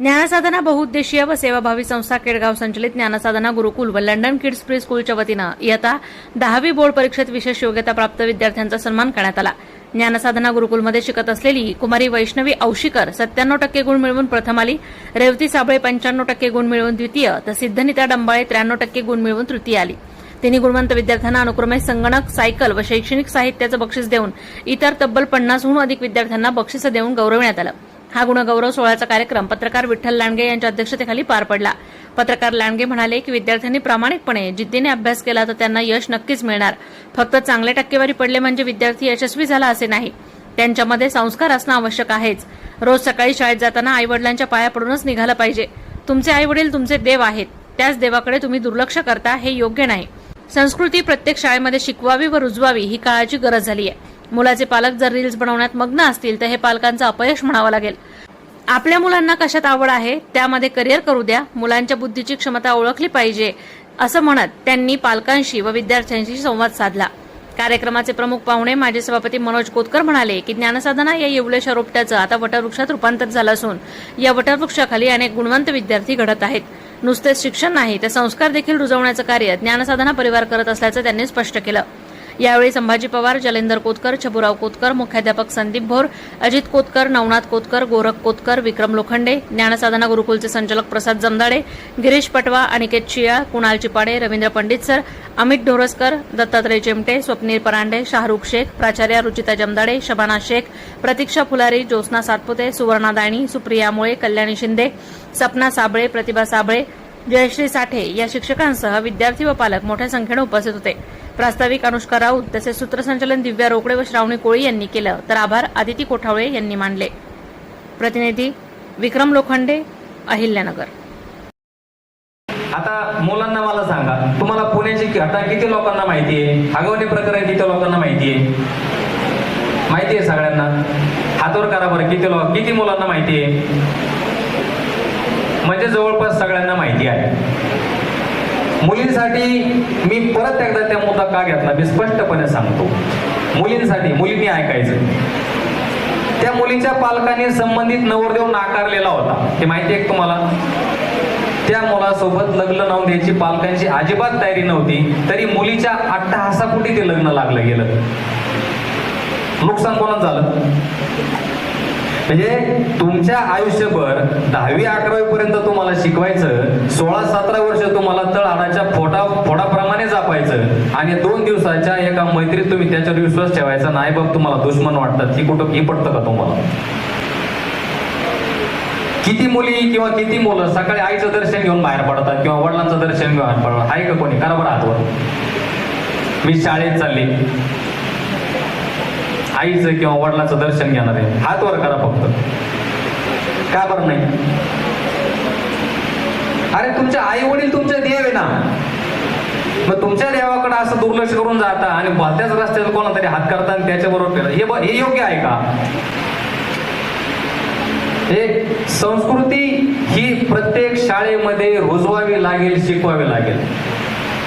ज्ञानसाधना बहुउद्देशीय व सेवाभावी संस्था केडगाव संचलित ज्ञानसाधना गुरुकुल व लंडन किड्स प्री स्कूलच्या वतीनं इयत्ता 10वी बोर्ड परीक्षेत विशेष योग्यता प्राप्त विद्यार्थ्यांचा सन्मान करण्यात आला। ज्ञानसाधना गुरुकुलमध्ये शिकत असलेली कुमारी वैष्णवी औशीकर 97% गुण मिळवून प्रथम आली, रेवती साबळे 95% गुण मिळवून द्वितीय, तर सिद्धनीता डंबाळे 93% गुण मिळवून तृतीय आली। तिन्ही गुणवंत विद्यार्थ्यांना अनुक्रमे संगणक, सायकल व शैक्षणिक साहित्याचं बक्षीस देऊन इतर तब्बल 50हून अधिक विद्यार्थ्यांना बक्षिसं देऊन गौरवण्यात आलं। हा गुणगौरव सोहळ्याचा कार्यक्रम पत्रकार विठ्ठल लांडगे यांच्या अध्यक्षतेखाली पार पडला। पत्रकार लांडगे म्हणाले की विद्यार्थ्यांनी प्रामाणिकपणे जिद्दीने अभ्यास केला तर त्यांना यश नक्कीच मिळणार। फक्त चांगले टक्केवारी पडले म्हणजे विद्यार्थी यशस्वी झाला असे नाही, त्यांच्यामध्ये संस्कार असणं आवश्यक आहेच। रोज सकाळी शाळेत जाताना आईवडिलांच्या पाया पडूनच निघालं पाहिजे। तुमचे आईवडील तुमचे देव आहेत, त्याच देवाकडे तुम्ही दुर्लक्ष करता हे योग्य नाही। संस्कृती प्रत्येक शाळेमध्ये शिकवावी व रुजवावी ही काळाची गरज झाली आहे। मुलाचे पालक जर रील्स बनवण्यात मग्न असतील तर हे पालकांचं अपयश म्हणावं लागेल। आपल्या मुलांना कशात आवड आहे त्यामध्ये करिअर करू द्या, मुलांच्या बुद्धीची क्षमता ओळखली पाहिजे असं म्हणत त्यांनी पालकांशी व विद्यार्थ्यांशी संवाद साधला। कार्यक्रमाचे प्रमुख पाहुणे माजी सभापती मनोज कोतकर म्हणाले की ज्ञानसाधना या येवलेशा रोपट्याचं आता वटवृक्षात रूपांतर झालं असून या वटवृक्षाखाली अनेक गुणवंत विद्यार्थी घडत आहेत। नुसतेच शिक्षण नाही तर संस्कार देखील रुजवण्याचं कार्य ज्ञानसाधना परिवार करत असल्याचं त्यांनी स्पष्ट केलं। यावेळी संभाजी पवार, जलेंदर कोतकर, छबुराव कोतकर, मुख्याध्यापक संदीप भोर, अजित कोतकर, नवनाथ कोतकर, गोरख कोतकर, विक्रम लोखंडे, ज्ञानसाधना गुरुकुलचे संचालक प्रसाद जमदाडे, गिरीश पटवा, अनिकेत शिया, कुणाल चिपाडे, रवींद्र पंडितसर, अमित ढोरसकर, दत्तात्रय चिमटे, स्वप्नील परांडे, शाहरुख शेख, प्राचार्य रुचिता जमदाडे, शबाना शेख, प्रतीक्षा फुलारी, ज्योत्स्ना सातपुते, सुवर्णा दायणी, सुप्रिया मुळे, कल्याणी शिंदे, सपना साबळे, प्रतिभा साबळे, जयश्री साठे या शिक्षकांसह विद्यार्थी व पालक मोठ्या संख्येने उपस्थित होते। प्रास्ताविक अनुष्का राऊत तसेच सूत्रसंचालन दिव्या रोकडे व श्रावणी कोळी यांनी केलं, तर आभार आदिती कोठावळे यांनी मानले। प्रतिनिधी विक्रम लोखंडे, अहिल्यानगर। आता मुलांना मला सांगा, तुम्हाला पुण्याची घटना किती लोकांना माहिती आहे? आगवणे प्रकरण किती लोकांना माहिती आहे? माहिती आहे सगळ्यांना? हातवर करा बरं, किती मुलांना माहिती आहे? म्हणजे जवळपास सगळ्यांना माहिती आहे। मुलींसाठी मी परत एकदा त्या मुद्दा का घेतला मी स्पष्टपणे सांगतो। मुलींनी ऐकायचं, त्या मुलीच्या पालकांनी संबंधित नवरदेव नाकारलेला होता, हे माहिती आहे तुम्हाला? त्या मुलासोबत लग्न लावून द्यायची पालकांची अजिबात तयारी नव्हती, तरी मुलीच्या अट्टहासापोटी ते लग्न लागलं गेलं। नुकसान कोणाचं झालं? म्हणजे तुमच्या आयुष्यभर 10वी-11वी पर्यंत तुम्हाला शिकवायचं, 16-17 वर्ष तुम्हाला तळहाडाच्या फोडाप्रमाणे जपायचं आणि 2 दिवसाच्या एका मैत्रीत तुम्ही त्याच्यावर विश्वास ठेवायचा नाही, बाब तुम्हाला दुश्मन वाटतात, ही कुठं ही पटतं का तुम्हाला? किती मुली किंवा किती मुलं सकाळी आईचं दर्शन घेऊन बाहेर पडतात किंवा वडिलांचं दर्शन घेऊन बाहेर पडतात? आहे का कोणी? करा बरं हातवर। मी शाळेत चालले, आईचं किंवा वडिलांचं दर्शन घेणार आहे, हात वर करा फक्त। का बरं नाही? अरे तुमचे आई वडील तुमचे देव आहे ना, मग तुमच्या देवाकडे असं दुर्लक्ष करून जाता आणि भलत्याच रस्त्यात कोणा तरी हात करता आणि त्याच्याबरोबर हे योग्य आहे का? हे संस्कृती ही प्रत्येक शाळेमध्ये रुजवावी लागेल, शिकवावी लागेल।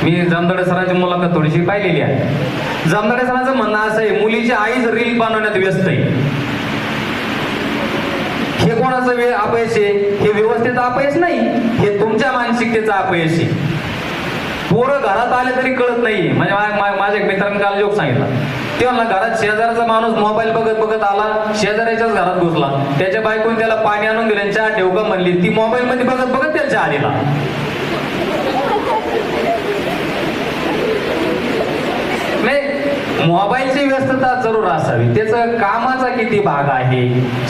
मी जमदाडे सरांची मुलाखत थोडीशी पाहिलेली आहे। जमदाडे सरांचं म्हणणं असं आहे, मुलीची आईच रील बनवण्यात व्यस्त आहे। हे कोणाचं अपयश आहे? हे व्यवस्थेचं अपयश नाही, हे तुमच्या मानसिकतेचं अपयश आहे। पोरं घरात आले तरी कळत नाही। म्हणजे माझ्या एक मित्रांनी काल जोक सांगितला, तेव्हा घरात शेजारचा माणूस मोबाईल बघत आला, शेजाऱ्याच्याच घरात घुसला, त्याच्या बायकोने त्याला पाणी आणून दिलं, चहा ठेव का म्हणली, ती मोबाईल मध्ये बघत त्याला चहा दिला। मोबाईलची व्यस्तता जरूर असावी, त्याचं कामाचा किती भाग आहे,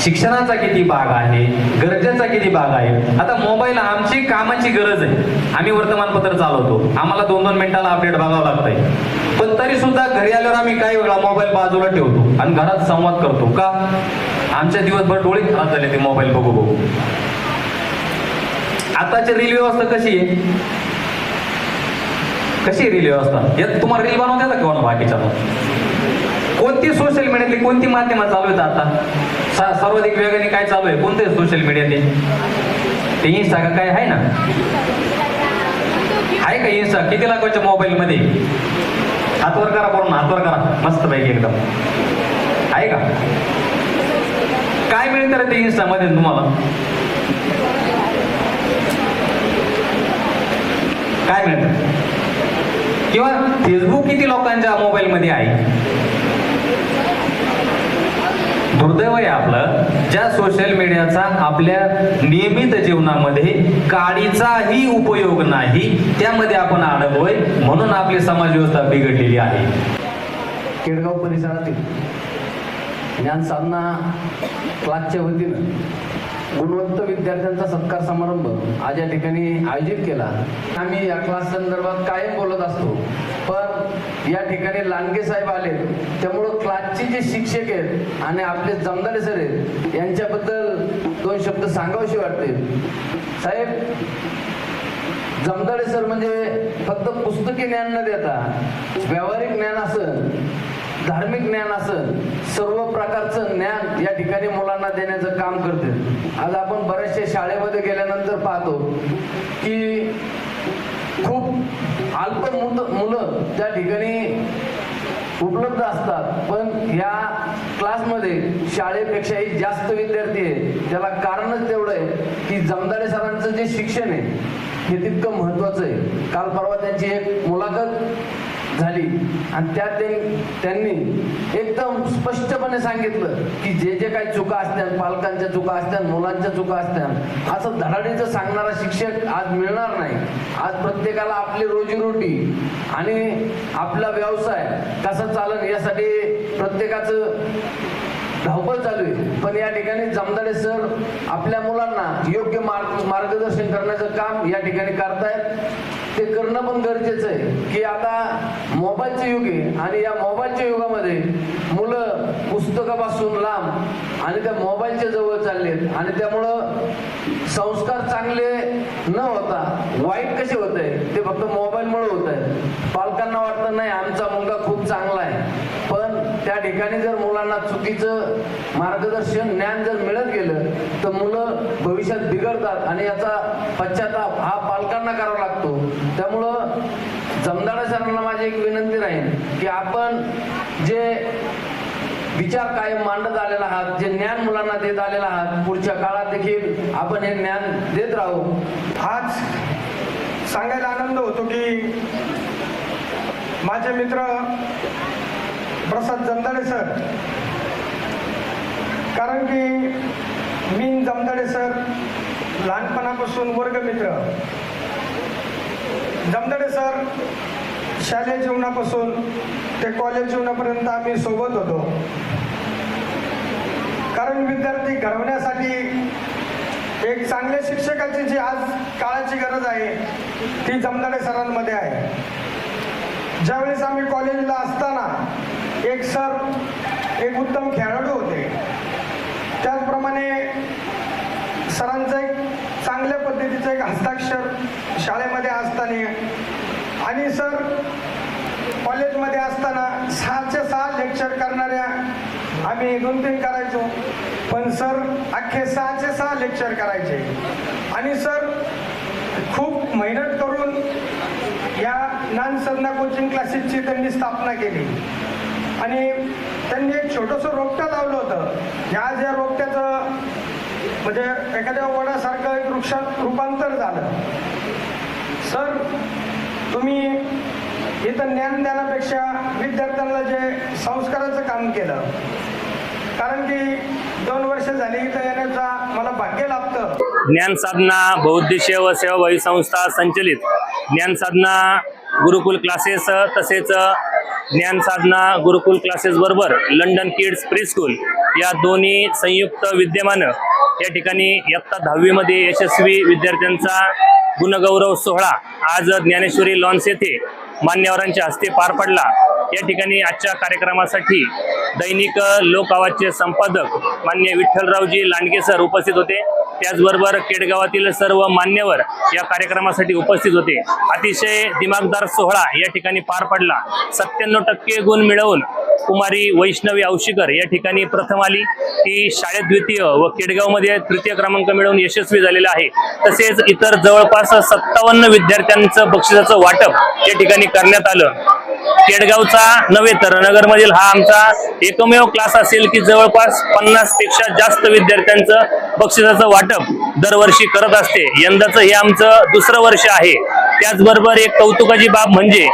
शिक्षणाचा किती भाग आहे, गरजेचा किती भाग आहे। आता मोबाईल आमची कामाची गरज आहे, आम्ही वर्तमानपत्र चालवतो, आम्हाला 2-2 मिनिटाला अपडेट बघावं लागतंय, पण तरी सुद्धा घरी आल्यावर आम्ही काही वेळा मोबाईल बाजूला ठेवतो आणि घरात संवाद करतो का? आमच्या दिवसभर डोळे खराब झाले ते मोबाईल बघू। आताची रील व्यवस्था कशी आहे? कशी रील व्यवस्था? यात तुम्हाला रील बनवता का कोण बाकीच्या? कोणती सोशल मीडियातली कोणती माध्यमं चालू आहेत आता? सर्वाधिक वेगाने काय चालू आहे? कोणते सोशल मीडियातले? ते इन्स्टा का काय आहे ना? आहे का इन्स्टा? किती लाखाच्या मोबाईल मध्ये? हातवर करा, पूर्ण हातवर करा, मस्त पैकी एकदम आहे का? काय मिळतं रे ते इन्स्टा मध्ये तुम्हाला? काय मिळतं? किंवा फेसबुक किती लोकांच्या मोबाईलमध्ये आहे? दुर्दैव आहे आपलं, ज्या सोशल मीडियाचा आपल्या नियमित जीवनामध्ये काडीचाही उपयोग नाही, त्यामध्ये आपण अडकलोय, म्हणून आपली समाज व्यवस्था बिघडलेली आहे. केडगाव परिसरातील ज्ञान साधना क्लासच्या वतीनं गुणवंत विद्यार्थ्यांचा सत्कार समारंभ आज या ठिकाणी आयोजित केला. आम्ही या क्लास संदर्भात कायम बोलत असतो, पण या ठिकाणी लांडगे साहेब आले, त्यामुळं क्लासचे जे शिक्षक आहेत आणि आपले जमदाडे सर आहेत यांच्याबद्दल दोन शब्द सांगावेसे वाटते. साहेब, जमदाडे सर म्हणजे फक्त पुस्तकी ज्ञान न देता व्यावहारिक ज्ञान असेल, धार्मिक ज्ञान असेल, सर्व प्रकारचं ज्ञान या ठिकाणी मुलांना देण्याचं काम करते. आज आपण बऱ्याचशा शाळेमध्ये गेल्यानंतर पाहतो की खूप अल्प मुलं त्या ठिकाणी उपलब्ध असतात, पण या क्लासमध्ये शाळेपेक्षाही जास्त विद्यार्थी आहेत. त्याला कारणच तेवढं आहे की जमदाडे सरांचं जे शिक्षण आहे हे तितकं महत्वाचं आहे. काल परवा त्यांची एक मुलाखत झाली आणि त्यात त्यांनी एकदम स्पष्टपणे सांगितलं की जे जे काही चुका असतात, पालकांच्या चुका असतात, मुलांच्या चुका असतात, असं धडाडीचं सांगणारा शिक्षक आज मिळणार नाही. आज प्रत्येकाला आपली रोजीरोटी आणि आपला व्यवसाय कसा चालेल यासाठी प्रत्येकाचं धावपळ चालू आहे. पण या ठिकाणी जमदाडे सर आपल्या मुलांना योग्य मार्गदर्शन करण्याचं काम या ठिकाणी करतायत. ते करणं पण गरजेचं आहे की आता मोबाईलचं युग आहे आणि या मोबाईलच्या युगामध्ये मुलं पुस्तकापासून लांब आणि त्या मोबाईलच्या जवळ चाललेत आणि त्यामुळं संस्कार चांगले न होता वाईट कसे होत आहे ते फक्त मोबाईलमुळे होत आहे. पालकांना वाटतं नाही आमचा मुलगा खूप चांगला आहे, पण त्या ठिकाणी जर मुलांना चुकीचं मार्गदर्शन ज्ञान जर मिळत गेलं तर मुलं भविष्यात बिघडतात आणि याचा पश्चाताप हा पालकांना करावा लागतो. त्यामुळं जमदाडे सरांना माझी एक विनंती राहील की आपण जे विचार कायम मांडत आलेला आहात, जे ज्ञान मुलांना देत आलेला आहात, पुढच्या काळात देखील आपण हे ज्ञान देत राहू. आज सांगायला आनंद होतो की माझे मित्र प्रसाद जमदाडे सर, कारण की मी जमदाडे सर लहानपणापासून वर्गमित्र. जमदाडे सर शालेय जीवनापासून ते कॉलेज जीवनापर्यंत आम्ही सोबत होतो. कारण विद्यार्थी घडवण्यासाठी एक चांगल्या शिक्षकाची जी आज काळाची गरज आहे ती जमदाडे सरांमध्ये आहे. ज्यावेळेस आम्ही कॉलेजला असताना एक सर एक उत्तम खेळाडू होते, त्याचप्रमाणे सरांचं एक चांगल्या पद्धतीचं एक हस्ताक्षर शाळेमध्ये असताना आणि सर कॉलेजमध्ये असताना 6चे 6 लेक्चर करणाऱ्या आम्ही 2-3 करायचो, पण सर अख्खे 6चे 6 लेक्चर करायचे आणि सर खूप मेहनत करून या ज्ञान साधना कोचिंग क्लासेसची त्यांनी स्थापना केली आणि त्यांनी एक छोटंसं रोपटं लावलं होतं. आज या रोपट्याचं म्हणजे एखाद्या वडासारखं एक वृक्षात रूपांतर झालं. सर तुम्ही इथं ज्ञान देण्यापेक्षा विद्यार्थ्यांना जे संस्काराचं काम केलं, कारण की 2 वर्ष झाली इथं येण्याचा मला भाग्य लाभतं. ज्ञान साधना बहुउद्देशीय व सेवाभावी संस्था संचलित ज्ञान साधना गुरुकुल क्लासेस तसेच ज्ञान साधना गुरुकुल क्लासेस बरोबर लंडन किड्स प्री स्कूल या दोन्ही संयुक्त विद्यमानं या ठिकाणी इयत्ता 10वी मध्ये यशस्वी विद्यार्थ्यांचा गुणगौरव सोहळा आज ज्ञानेश्वरी लॉन्स येथे मान्यवरांच्या हस्ते पार पडला. या ठिकाणी आजच्या कार्यक्रमासाठी दैनिक लोक आवाजचे संपादक मान्य विठ्ठलरावजी लांडगे सर उपस्थित होते. त्याचबरोबर केडगावातील सर्व मान्यवर या कार्यक्रमासाठी उपस्थित होते. अतिशय दिमागदार सोहळा या ठिकाणी पार पडला. 97% गुण मिळवून कुमारी वैष्णवी औशीकर या ठिकाणी प्रथम आली. ती शाळेत द्वितीय व केडगावमध्ये तृतीय क्रमांक मिळवून यशस्वी झालेला आहे. तसेच इतर जवळपास 57 विद्यार्थ्यांचं बक्षिसाचं वाटप या ठिकाणी करण्यात आलं. केडगावचा नव्हे तर नगरमधील हा आमचा एकमेव क्लास असेल की जवळपास 50 पेक्षा जास्त विद्यार्थ्यांचं बक्षिसाचं वाटप दरवर्षी करत असते. यंदाचं हे आमचं दुसरं वर्ष आहे. त्याचबरोबर एक कौतुकाची बाब म्हणजे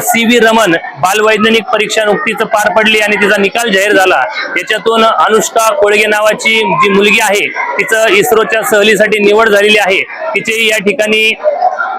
CV रमन बालवैज्ञानिक परीक्षा नुकतीच पार पडली आणि तिचा निकाल जाहीर झाला। याच्यातून अनुष्का कोळगे नावाची जी मुलगी आहे तिचं इस्रोच्या सहलीसाठी निवड झालेली आहे। तिचे या ठिकाणी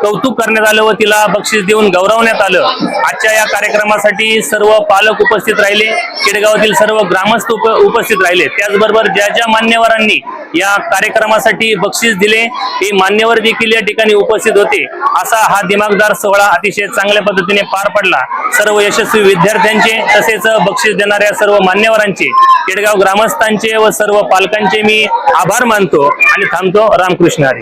कौतुक करण्यात आलं व तिला बक्षीस देऊन गौरवण्यात आलं। आजच्या या कार्यक्रमासाठी सर्व पालक उपस्थित राहिले, केडगावातील सर्व ग्रामस्थ उपस्थित राहिले। त्याचबरोबर ज्या ज्या मान्यवरांनी या कार्यक्रमासाठी बक्षीस दिले ते मान्यवर देखील या ठिकाणी उपस्थित होते। असा हा दिमागदार सोहळा अतिशय चांगल्या पद्धतीने पार पडला। सर्व यशस्वी विद्यार्थ्यांचे तसेच बक्षीस देणाऱ्या सर्व मान्यवरांचे, केडगाव ग्रामस्थांचे व सर्व पालकांचे मी आभार मानतो आणि थांबतो। रामकृष्ण हरी।